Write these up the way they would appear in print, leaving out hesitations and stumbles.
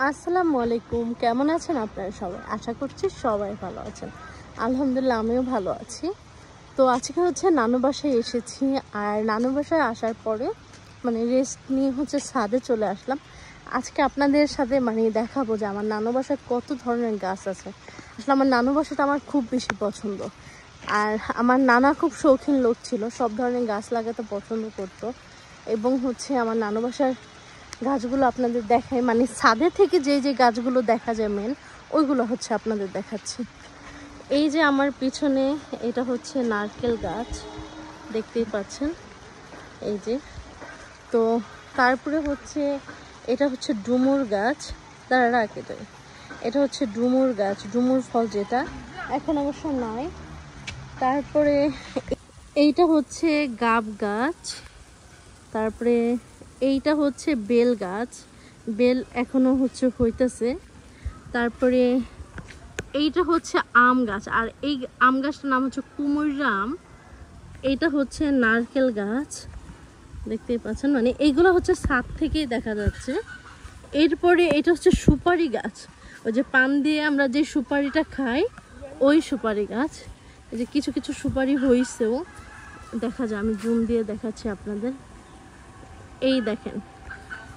আসসালামু আলাইকুম, কেমন আছেন আপনারা সবাই? আশা করছি সবাই ভালো আছেন। আলহামদুলিল্লাহ আমিও ভালো আছি। তো আজকে হচ্ছে নানু বাসায় এসেছি, আর নানু বাসায় আসার পরে রেস্ট নিয়ে ছাদে চলে আসলাম। আজকে আপনাদের সাথে দেখাবো যে আমার নানু বাসায় কত ধরনের গাছ আছে। আসলে আমার নানু বাসাটা আমার খুব বেশি পছন্দ, আর আমার নানা খুব শৌখিন লোক ছিল, সব ধরনের গাছ লাগাতে পছন্দ করতো। এবং আমার নানু বাসার গাছগুলো আপনাদের দেখাই, ছাদে থেকে যে যে গাছগুলো দেখা যায় মেন ওইগুলো আপনাদের দেখাচ্ছি। এই যে আমার পিছনে এটা নারকেল গাছ, দেখতেই পাচ্ছেন এই যে। তো তারপরে এটা ডুমুর গাছ, তারা রাখে যায়। এটা ডুমুর গাছ, ডুমুর ফল যেটা এখন অবশ্য নয়। তারপরে এইটা গাব গাছ। তারপরে এইটা বেল গাছ, বেল এখনো হইতেছে। তারপরে এইটা আম গাছ, আর এই আম গাছটার নাম কুমড়া আম। এইটা নারকেল গাছ, দেখতেই পাচ্ছেন, এইগুলো ছাদ থেকেই দেখা যাচ্ছে। এরপরে এটা সুপারি গাছ, ওই যে পান দিয়ে আমরা যে সুপারিটা খাই ওই সুপারি গাছ। এই যে কিছু কিছু সুপারি হয়েছেও দেখা যায়, আমি জুম দিয়ে দেখাচ্ছি আপনাদের। এই দেখেন,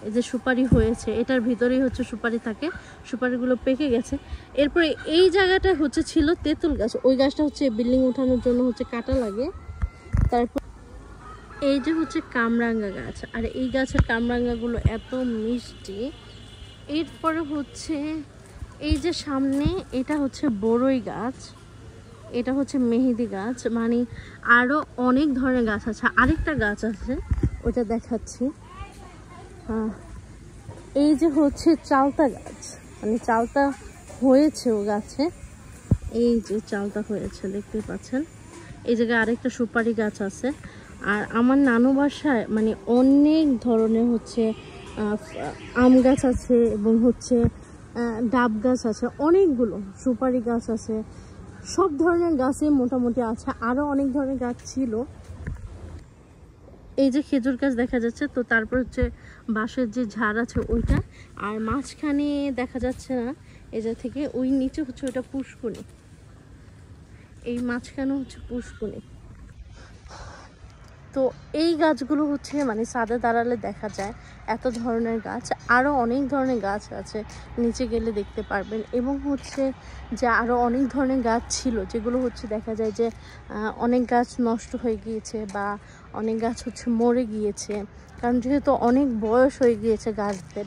এই যে সুপারি হয়েছে, এটার ভিতরেই সুপারি থাকে, সুপারিগুলো পেকে গেছে। এরপরে এই জায়গাটা ছিল তেঁতুল গাছ, ওই গাছটা বিল্ডিং উঠানোর জন্য কাটা লাগে। তারপর এই যে কামরাঙ্গা গাছ, আর এই গাছের কামরাঙ্গাগুলো এত মিষ্টি। এরপরে এই যে সামনে এটা বড়ই গাছ, এটা মেহেদি গাছ, আরো অনেক ধরনের গাছ আছে। আরেকটা গাছ আছে, ওটা দেখাচ্ছি। এই যে চালতা গাছ, চালতা হয়েছে ও গাছে, এই যে চালতা হয়েছে দেখতে পাচ্ছেন। এই জায়গায় আরেকটা সুপারি গাছ আছে। আর আমার নানু বাসায় অনেক ধরনের আম গাছ আছে, এবং ডাব গাছ আছে, অনেকগুলো সুপারি গাছ আছে, সব ধরনের গাছই মোটামুটি আছে। আরো অনেক ধরনের গাছ ছিল। এই যে খেজুর গাছ দেখা যাচ্ছে। তো তারপর বাঁশের যে ঝাড় আছে ওইটা, আর মাঝখানে দেখা যাচ্ছে না, এই যে থেকে ওই নিচে ওটা পুষ্কুনি, এই মাঝখানে পুষ্কুনি। তো এই গাছগুলো ছাদে দাঁড়ালে দেখা যায় এত ধরনের গাছ। আরও অনেক ধরনের গাছ আছে, নিচে গেলে দেখতে পারবেন। এবং যে আরও অনেক ধরনের গাছ ছিল, যেগুলো দেখা যায় যে অনেক গাছ নষ্ট হয়ে গিয়েছে, বা অনেক গাছ মরে গিয়েছে, কারণ যেহেতু অনেক বয়স হয়ে গিয়েছে গাছদের।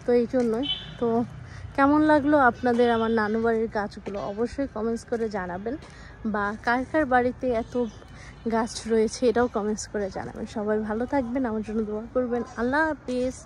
তো এই জন্যই। তো কেমন লাগলো আপনাদের আমার নানু বাড়ির গাছগুলো অবশ্যই কমেন্টস করে জানাবেন, বা কার কার বাড়িতে এত গাছ রয়েছে এটাও কমেন্টস করে জানাবেন। সবাই ভালো থাকবেন, আমার জন্য দোয়া করবেন। আল্লাহ হাফিজ।